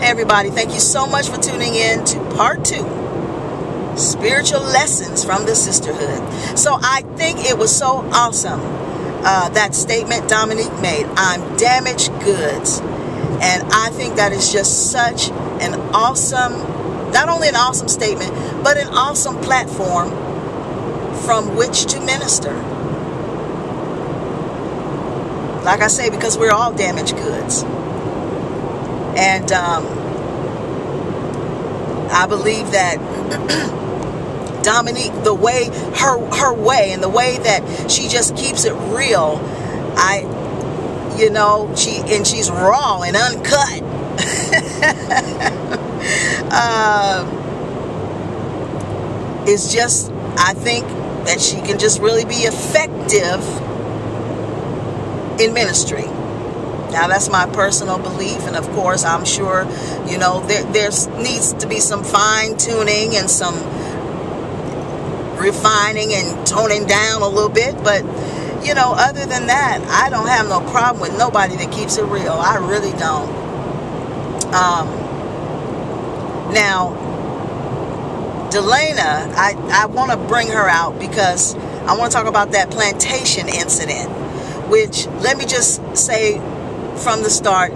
Everybody, thank you so much for tuning in to part 2, Spiritual Lessons from the Sisterhood. So I think it was so awesome, that statement Dominique made, I'm damaged goods. And I think that is just such an awesome, not only an awesome statement, but an awesome platform from which to minister. Like I say, because we're all damaged goods. And I believe that Dominique, the way, her way, and the way that she just keeps it real, she's raw and uncut. It's just, I think that she can just really be effective in ministry. Now, that's my personal belief, and of course, I'm sure, there needs to be some fine-tuning and some refining and toning down a little bit, but, other than that, I don't have no problem with nobody that keeps it real. I really don't. Now, Delana, I want to bring her out because I want to talk about that plantation incident, which, let me just say from the start,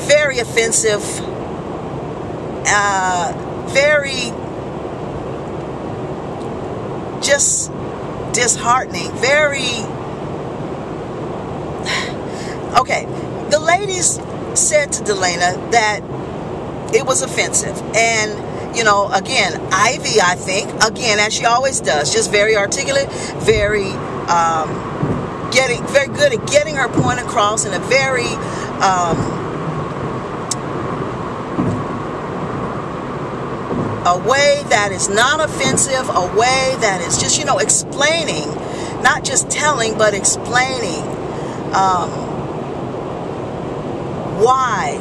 very offensive, very just disheartening, very, okay, the ladies said to Delana that it was offensive, and again, Ivy, I think, again, as she always does, just very articulate, very good at getting her point across in a very a way that is not offensive, a way that is just, explaining, not just telling, but explaining why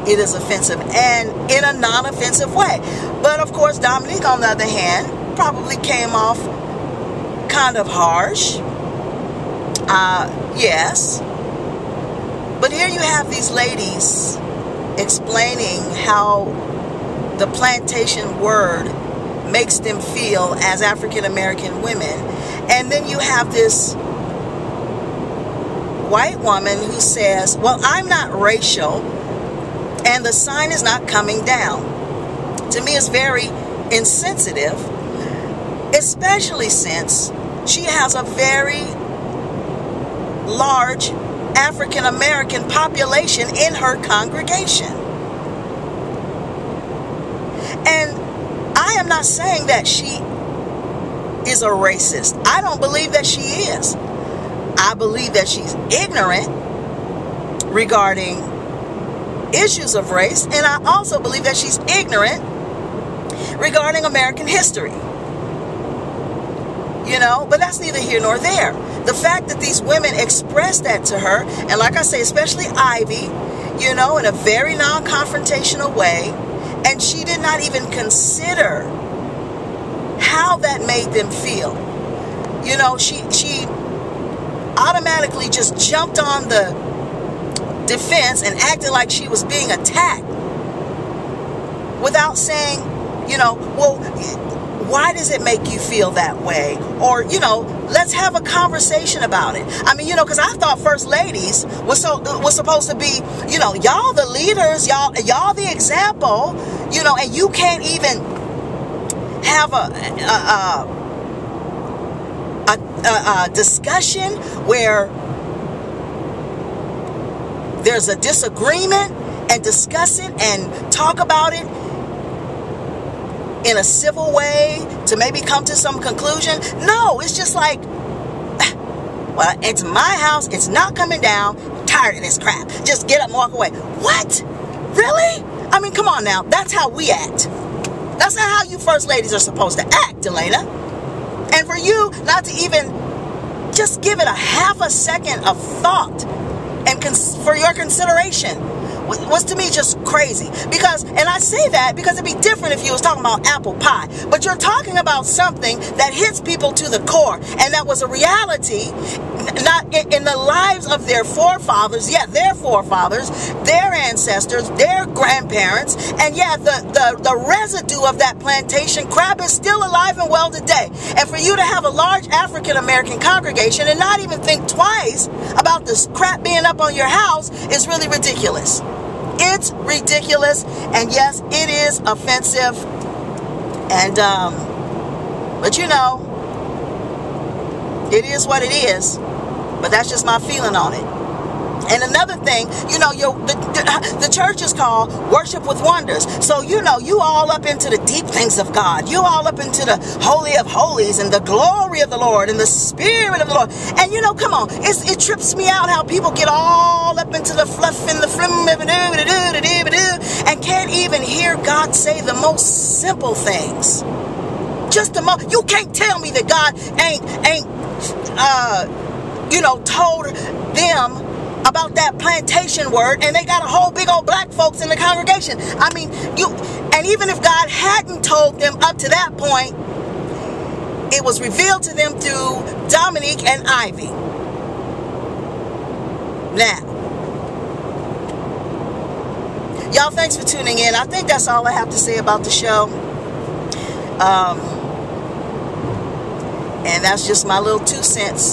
it is offensive, and in a non-offensive way. But of course, Dominique, on the other hand, probably came off kind of harsh. Yes. But here you have these ladies explaining how the plantation word makes them feel as African American women. And then you have this white woman who says, well, I'm not racial, and the sign is not coming down. To me, it's very insensitive, especially since she has a very large African American population in her congregation. And I am not saying that she is a racist. I don't believe that she is. I believe that she's ignorant regarding issues of race, and I also believe that she's ignorant regarding American history. But that's neither here nor there. The fact that these women expressed that to her, and like I say, especially Ivy, in a very non-confrontational way, and she did not even consider how that made them feel. She automatically just jumped on the defense and acted like she was being attacked without saying, well, why does it make you feel that way? Or, let's have a conversation about it. I mean, because I thought first ladies was supposed to be, y'all the leaders, y'all the example, and you can't even have a discussion where there's a disagreement and discuss it and talk about it in a civil way to maybe come to some conclusion. No, it's just like, well, it's my house, it's not coming down, I'm tired of this crap, just get up and walk away. What? Really? I mean, come on now, that's how we act. That's not how you first ladies are supposed to act, Delana. And for you not to even just give it a half a second of thought and for your consideration was to me just crazy. Because, and I say that because it'd be different if you was talking about apple pie, but you're talking about something that hits people to the core, and that was a reality, not in the lives of their forefathers. Yeah, their forefathers, their ancestors, their grandparents, and yeah, the residue of that plantation crap is still alive and well today. And for you to have a large African American congregation and not even think twice about this crap being up on your house is really ridiculous. It's ridiculous, and yes, it is offensive. And but you know, it is what it is. But that's just my feeling on it. And another thing, you know, the church is called Worship with Wonders. So, you know, you all up into the deep things of God. You all up into the Holy of Holies and the glory of the Lord and the Spirit of the Lord. And, you know, come on, it trips me out how people get all up into the fluff and the flim and can't even hear God say the most simple things. Just the most. You can't tell me that God ain't you know, told them about that plantation word, and they got a whole big old black folks in the congregation. I mean, and even if God hadn't told them up to that point, it was revealed to them through Dominique and Ivy. Now, y'all, thanks for tuning in. I think that's all I have to say about the show. And that's just my little 2 cents.